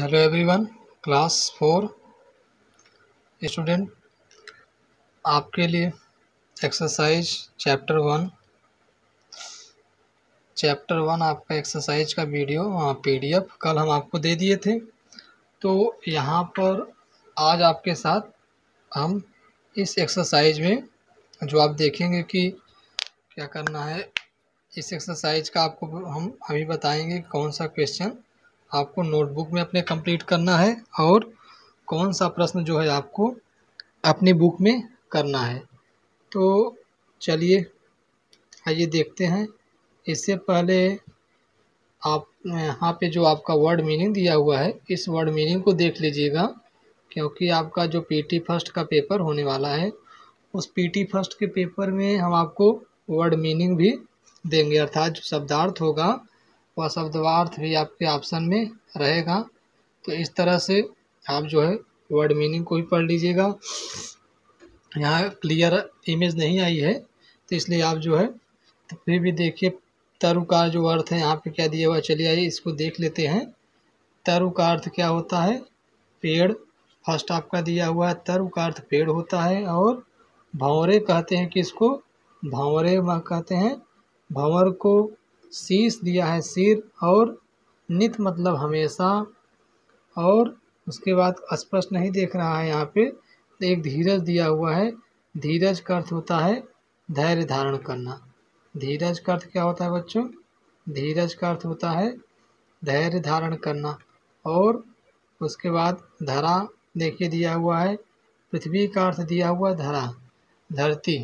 Hello everyone, class 4 student आपके लिए exercise chapter 1 आपका एक्सरसाइज का वीडियो पीडीएफ कल हम आपको दे दिए थे। तो यहाँ पर आज आपके साथ हम इस एक्सरसाइज में जो आप देखेंगे कि क्या करना है, इस एक्सरसाइज का आपको हम अभी बताएंगे कौन सा क्वेश्चन आपको नोटबुक में अपने कंप्लीट करना है और कौन सा प्रश्न जो है आपको अपनी बुक में करना है। तो चलिए आइए देखते हैं। इससे पहले आप यहाँ पे जो आपका वर्ड मीनिंग दिया हुआ है, इस वर्ड मीनिंग को देख लीजिएगा, क्योंकि आपका जो पीटी फर्स्ट का पेपर होने वाला है, उस पीटी फर्स्ट के पेपर में हम आपको वर्ड मीनिंग भी देंगे, अर्थात जो शब्दार्थ होगा वह शब्दार्थ भी आपके ऑप्शन में रहेगा। तो इस तरह से आप जो है वर्ड मीनिंग को ही पढ़ लीजिएगा। यहाँ क्लियर इमेज नहीं आई है तो इसलिए आप जो है तो फिर भी देखिए तरु का जो अर्थ है यहाँ पे क्या दिया हुआ है, चलिए आइए इसको देख लेते हैं। तरु का अर्थ क्या होता है? पेड़। फर्स्ट आपका दिया हुआ है तरु का अर्थ पेड़ होता है। और भंवरे कहते हैं किसको? भंवरे कहते हैं भंवर को। शीश दिया है सिर। और नित मतलब हमेशा। और उसके बाद स्पष्ट नहीं देख रहा है यहाँ पे, तो एक धीरज दिया हुआ है। धीरज का अर्थ होता है धैर्य धारण करना। धीरज का अर्थ क्या होता है बच्चों? धीरज का अर्थ होता है धैर्य धारण करना। और उसके बाद धरा देखिए दिया हुआ है। पृथ्वी का अर्थ दिया हुआ धरा, धरती।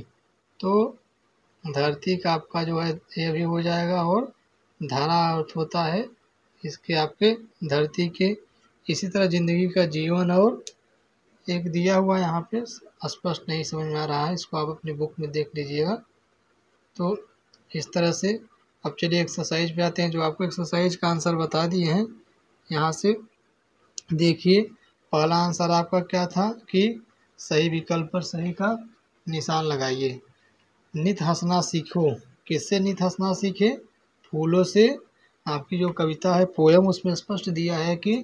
तो धरती का आपका जो है ये भी हो जाएगा। और धरा अर्थ होता है इसके आपके धरती के। इसी तरह जिंदगी का जीवन। और एक दिया हुआ यहाँ पे स्पष्ट नहीं समझ में आ रहा है, इसको आप अपनी बुक में देख लीजिएगा। तो इस तरह से अब चलिए एक्सरसाइज पे आते हैं, जो आपको एक्सरसाइज का आंसर बता दिए हैं। यहाँ से देखिए पहला आंसर आपका क्या था कि सही विकल्प पर सही का निशान लगाइए। नित हंसना सीखो, किससे नित हंसना सीखे? फूलों से। आपकी जो कविता है पोयम, उसमें स्पष्ट दिया है कि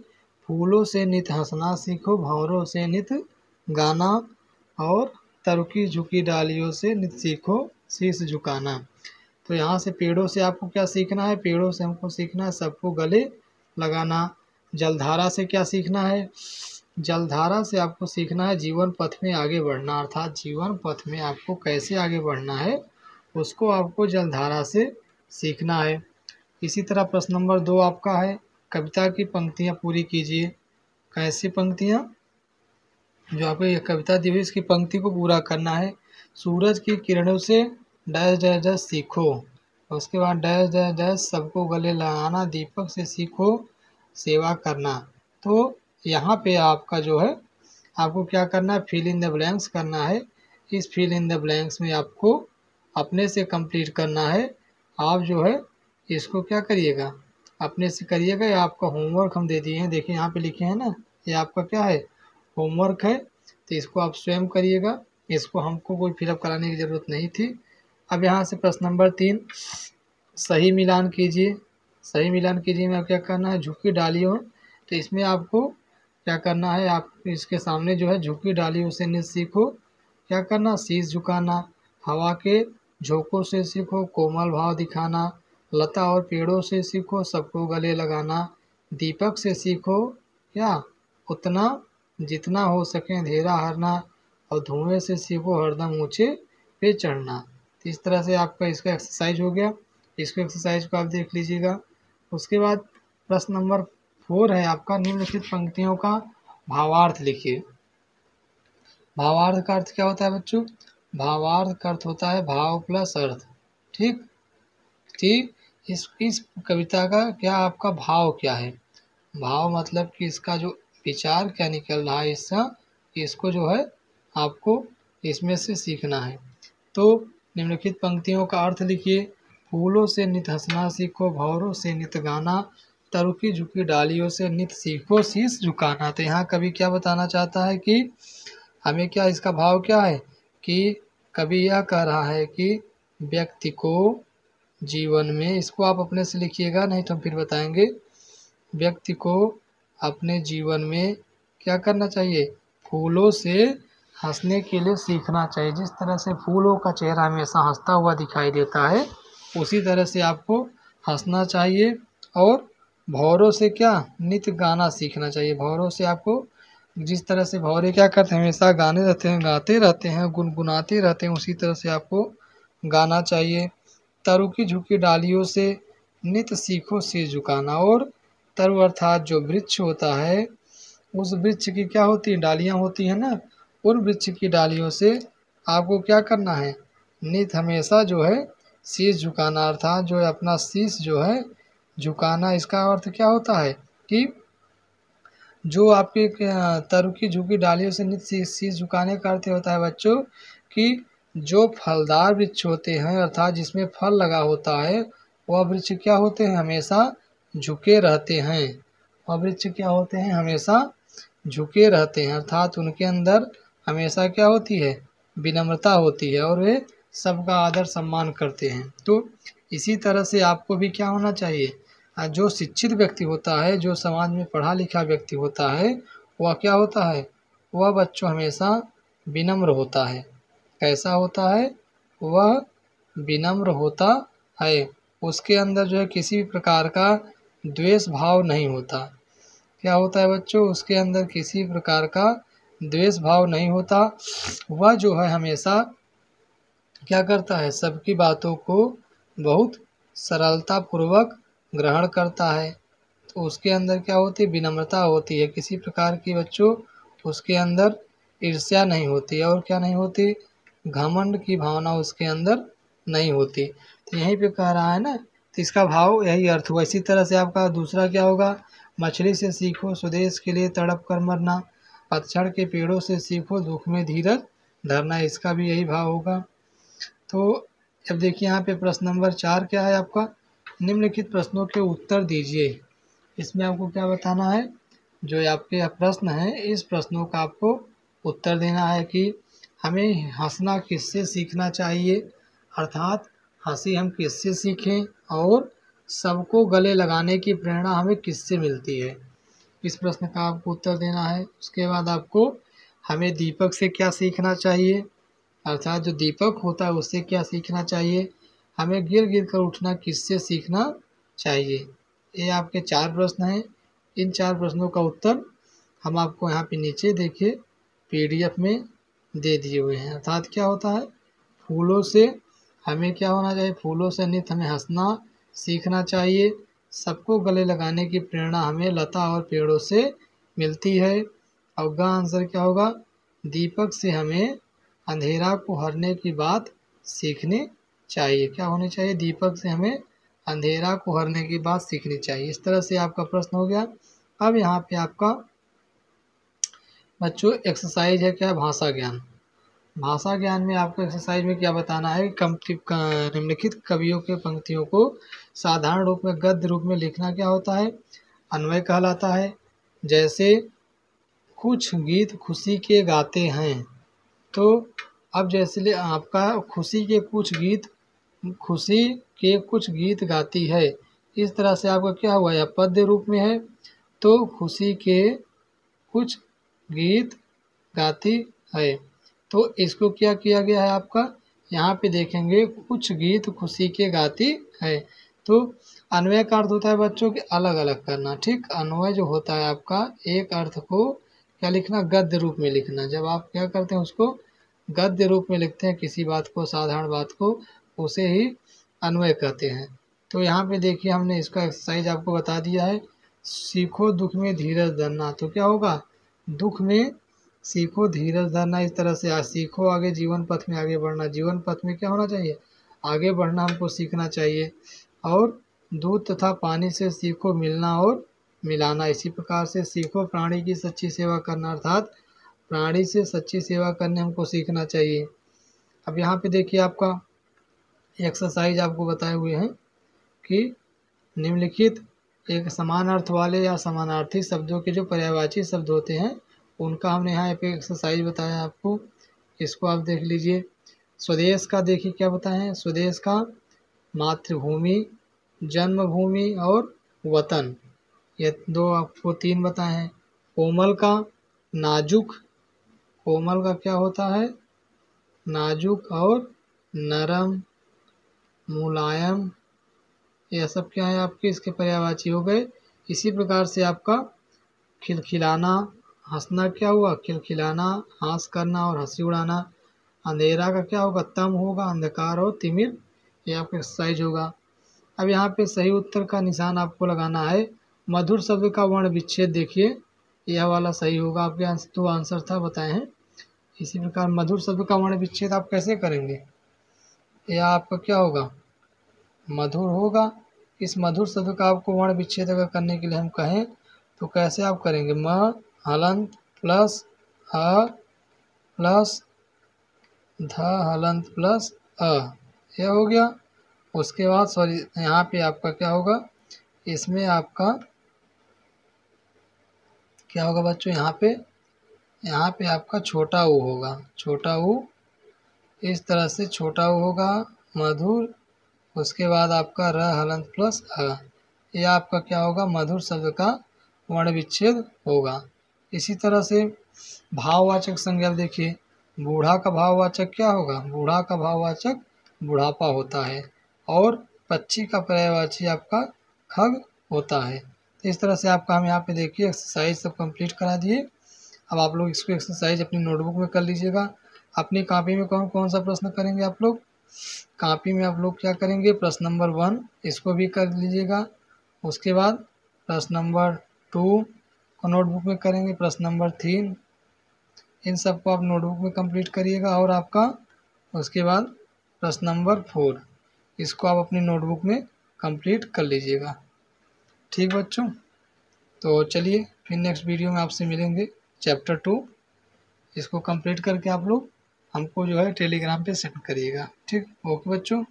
फूलों से नित हंसना सीखो, भंवरों से नित गाना, और तरु की झुकी डालियों से नित सीखो शीश झुकाना। तो यहाँ से पेड़ों से आपको क्या सीखना है? पेड़ों से हमको सीखना है सबको गले लगाना। जलधारा से क्या सीखना है? जलधारा से आपको सीखना है जीवन पथ में आगे बढ़ना, अर्थात जीवन पथ में आपको कैसे आगे बढ़ना है उसको आपको जलधारा से सीखना है। इसी तरह प्रश्न नंबर 2 आपका है, कविता की पंक्तियाँ पूरी कीजिए। कैसी पंक्तियाँ? जो आपको ये कविता दी हुई इसकी पंक्ति को पूरा करना है। सूरज की किरणों से डैश डैश डैश सीखो। उसके बाद डैश डैश डैश सबको गले लगाना, दीपक से सीखो सेवा करना। तो यहाँ पे आपका जो है आपको क्या करना है? फिल इन द ब्लैंक्स करना है। इस फिल इन द ब्लैंक्स में आपको अपने से कंप्लीट करना है। आप जो है इसको क्या करिएगा? अपने से करिएगा। या आपका होमवर्क हम दे दिए हैं, देखिए यहाँ पे लिखे हैं ना, ये आपका क्या है? होमवर्क है। तो इसको आप स्वयं करिएगा, इसको हमको कोई फिलअप कराने की ज़रूरत नहीं थी। अब यहाँ से प्रश्न नंबर 3, सही मिलान कीजिए। सही मिलान कीजिए में क्या करना है? झुकी डालियों। तो इसमें आपको क्या करना है? आप इसके सामने जो है झुकी डालियों से नित सीखो क्या करना? शीश झुकाना। हवा के झोंकों से सीखो कोमल भाव दिखाना। लता और पेड़ों से सीखो सबको गले लगाना। दीपक से सीखो क्या? उतना जितना हो सके अंधेरा हरना। और धुएं से सीखो हरदम ऊंचे पे चढ़ना। तो इस तरह से आपका इसका एक्सरसाइज हो गया। इसको एक्सरसाइज को आप देख लीजिएगा। उसके बाद प्रश्न नंबर 4 है आपका, निम्नलिखित पंक्तियों का भावार्थ लिखिए। भावार्थ का अर्थ क्या होता है बच्चों? भावार्थ का अर्थ होता है भाव प्लस अर्थ। ठीक ठीक। इस कविता का क्या आपका भाव क्या है? भाव मतलब कि इसका जो विचार क्या निकल रहा है इसको जो है आपको इसमें से सीखना है। तो निम्नलिखित पंक्तियों का अर्थ लिखिए। फूलों से नित हंसना सीखो, भंवरों से नित गाना, तरु की झुकी डालियों से नित सीखो शीश झुकाना। तो यहाँ कवि क्या बताना चाहता है कि हमें क्या, इसका भाव क्या है कि कवि यह कह रहा है कि व्यक्ति को जीवन में, इसको आप अपने से लिखिएगा नहीं तो हम फिर बताएंगे, व्यक्ति को अपने जीवन में क्या करना चाहिए, फूलों से हंसने के लिए सीखना चाहिए। जिस तरह से फूलों का चेहरा हमेशा हंसता हुआ दिखाई देता है, उसी तरह से आपको हंसना चाहिए और भौरों से क्या, नित्य गाना सीखना चाहिए। भौरों से आपको, जिस तरह से भौरे क्या करते हैं, हमेशा गाने रहते हैं, गाते रहते हैं, गुनगुनाते रहते हैं, उसी तरह से आपको गाना चाहिए। तरु की झुकी डालियों से नित्य सीखो सिर झुकाना। और तरु अर्थात जो वृक्ष होता है, उस वृक्ष की क्या होती है, डालियाँ होती हैं ना, उन वृक्ष की डालियों से आपको क्या करना है, नित्य हमेशा जो है शीश झुकाना। अर्थात जो है अपना शीश जो है झुकाना। इसका अर्थ क्या होता है कि जो आपके तरु की झुकी डालियों से नित्य शीश झुकाने का अर्थ होता है बच्चों कि जो फलदार वृक्ष होते हैं, अर्थात जिसमें फल लगा होता है, वह वृक्ष क्या होते हैं, हमेशा झुके रहते हैं। वह वृक्ष क्या होते हैं, हमेशा झुके रहते हैं। अर्थात उनके अंदर हमेशा क्या होती है, विनम्रता होती है और वे सबका आदर सम्मान करते हैं। तो इसी तरह से आपको भी क्या होना चाहिए, जो शिक्षित व्यक्ति होता है, जो समाज में पढ़ा लिखा व्यक्ति होता है, वह क्या होता है, वह बच्चों हमेशा विनम्र होता है। कैसा होता है, वह विनम्र होता है। उसके अंदर जो है किसी भी प्रकार का द्वेष भाव नहीं होता। क्या होता है बच्चों, उसके अंदर किसी प्रकार का द्वेष भाव नहीं होता। वह जो है हमेशा क्या करता है, सबकी बातों को बहुत सरलता पूर्वक ग्रहण करता है। तो उसके अंदर क्या होती है, विनम्रता होती है। किसी प्रकार की बच्चों उसके अंदर ईर्ष्या नहीं होती और क्या नहीं होती, घमंड की भावना उसके अंदर नहीं होती। तो यहीं पे कह रहा है ना, तो इसका भाव यही अर्थ हुआ। इसी तरह से आपका दूसरा क्या होगा, मछली से सीखो स्वदेश के लिए तड़प कर मरना, पतझड़ के पेड़ों से सीखो दुख में धीरज धरना। इसका भी यही भाव होगा। तो अब देखिए यहाँ पे प्रश्न नंबर 4 क्या है आपका, निम्नलिखित प्रश्नों के उत्तर दीजिए। इसमें आपको क्या बताना है, जो आपके प्रश्न है, इस प्रश्नों का आपको उत्तर देना है कि हमें हंसना किससे सीखना चाहिए, अर्थात हंसी हम किससे सीखें, और सबको गले लगाने की प्रेरणा हमें किससे मिलती है। इस प्रश्न का आपको उत्तर देना है। उसके बाद आपको हमें दीपक से क्या सीखना चाहिए, अर्थात जो दीपक होता है उससे क्या सीखना चाहिए, हमें गिर गिर कर उठना किससे सीखना चाहिए। ये आपके 4 प्रश्न हैं। इन 4 प्रश्नों का उत्तर हम आपको यहाँ पे नीचे देखिए पीडीएफ में दे दिए हुए हैं। अर्थात क्या होता है, फूलों से हमें क्या होना चाहिए, फूलों से नित्य हमें हंसना सीखना चाहिए। सबको गले लगाने की प्रेरणा हमें लता और पेड़ों से मिलती है। और गा आंसर क्या होगा, दीपक से हमें अंधेरा को हरने की बात सीखनी चाहिए। क्या होनी चाहिए, दीपक से हमें अंधेरा को हरने की बात सीखनी चाहिए। इस तरह से आपका प्रश्न हो गया। अब यहाँ पे आपका बच्चों एक्सरसाइज है क्या, भाषा ज्ञान। भाषा ज्ञान में आपको एक्सरसाइज में क्या बताना है, निम्नलिखित कवियों के पंक्तियों को साधारण रूप में गद्य रूप में लिखना क्या होता है, अन्वय कहलाता है। जैसे कुछ गीत खुशी के गाते हैं, तो अब जैसे आपका खुशी के कुछ गीत गाती है, इस तरह से आपका क्या हुआ, या पद्य रूप में है, तो खुशी के कुछ गीत गाती है। तो इसको क्या किया गया है आपका, यहाँ पे देखेंगे कुछ गीत खुशी के गाती है। तो अन्वय का अर्थ होता है बच्चों के अलग अलग करना, ठीक। अन्वय जो होता है आपका एक अर्थ को क्या लिखना, गद्य रूप में लिखना। जब आप क्या करते हैं, उसको गद्य रूप में लिखते हैं किसी बात को, साधारण बात को, उसे ही अन्वय कहते हैं। तो यहाँ पे देखिए हमने इसका एक्सरसाइज आपको बता दिया है। सीखो दुख में धीरज धरना, तो क्या होगा, दुख में सीखो धीरज धरना। इस तरह से आज सीखो आगे जीवन पथ में आगे बढ़ना, जीवन पथ में क्या होना चाहिए, आगे बढ़ना हमको सीखना चाहिए। और दूध तथा पानी से सीखो मिलना और मिलाना। इसी प्रकार से सीखो प्राणी की सच्ची सेवा करना, अर्थात प्राणी से सच्ची सेवा करने हमको सीखना चाहिए। अब यहाँ पे देखिए आपका एक्सरसाइज आपको बताए हुए हैं कि निम्नलिखित एक समान अर्थ वाले या समानार्थी शब्दों के जो पर्यायवाची शब्द होते हैं, उनका हमने यहाँ पे एक्सरसाइज बताया आपको। इसको आप देख लीजिए। स्वदेश का देखिए क्या बताए हैं, स्वदेश का मातृभूमि, जन्मभूमि और वतन। ये दो आपको 3 बताए हैं। कोमल का नाजुक, कोमल का क्या होता है? नाजुक और नरम, मुलायम, यह सब क्या है आपके इसके पर्यायवाची हो गए। इसी प्रकार से आपका खिलखिलाना, हंसना क्या हुआ? खिलखिलाना, हंस करना और हंसी उड़ाना। अंधेरा का क्या होगा? तम होगा, अंधकार और तिमिर, ये आपका एक्सरसाइज होगा। अब यहाँ पे सही उत्तर का निशान आपको लगाना है। मधुर शब्द का वर्ण विच्छेद देखिए, यह वाला सही होगा। आपके दो आंसर था बताए हैं। इसी प्रकार मधुर शब्द का वर्ण विच्छेद आप कैसे करेंगे? यह आपका क्या होगा? मधुर होगा। इस मधुर शब्द का आपको वर्ण विच्छेद अगर करने के लिए हम कहें तो कैसे आप करेंगे? म हलंत प्लस अ प्लस ध हलंत प्लस अ, यह हो गया। उसके बाद सॉरी यहाँ पे आपका क्या होगा? इसमें आपका क्या होगा बच्चों? यहाँ पे आपका छोटा ऊ होगा, छोटा ऊ, इस तरह से छोटा ऊ होगा मधुर। उसके बाद आपका र हलंत प्लस अ, यह आपका क्या होगा? मधुर शब्द का वर्ण विच्छेद होगा। इसी तरह से भाववाचक संज्ञा देखिए, बूढ़ा का भाववाचक क्या होगा? बूढ़ा का भाववाचक बुढ़ापा होता है और पक्षी का पर्यायवाची आपका खग होता है। तो इस तरह से आपका हम यहाँ पे देखिए एक्सरसाइज सब कंप्लीट करा दिए। अब आप लोग इसको एक्सरसाइज अपनी नोटबुक में कर लीजिएगा। अपनी कॉपी में कौन कौन सा प्रश्न करेंगे आप लोग? कॉपी में आप लोग क्या करेंगे? प्रश्न नंबर 1 इसको भी कर लीजिएगा। उसके बाद प्रश्न नंबर 2 को नोटबुक में करेंगे, प्रश्न नंबर 3, इन सबको आप नोटबुक में कंप्लीट करिएगा। और आपका उसके बाद प्रश्न नंबर 4 इसको आप अपनी नोटबुक में कंप्लीट कर लीजिएगा। ठीक बच्चों, तो चलिए फिर नेक्स्ट वीडियो में आपसे मिलेंगे। चैप्टर 2 इसको कंप्लीट करके आप लोग हमको जो है टेलीग्राम पे सेंड करिएगा। ठीक, ओके बच्चों,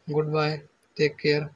गुड बाय, टेक केयर।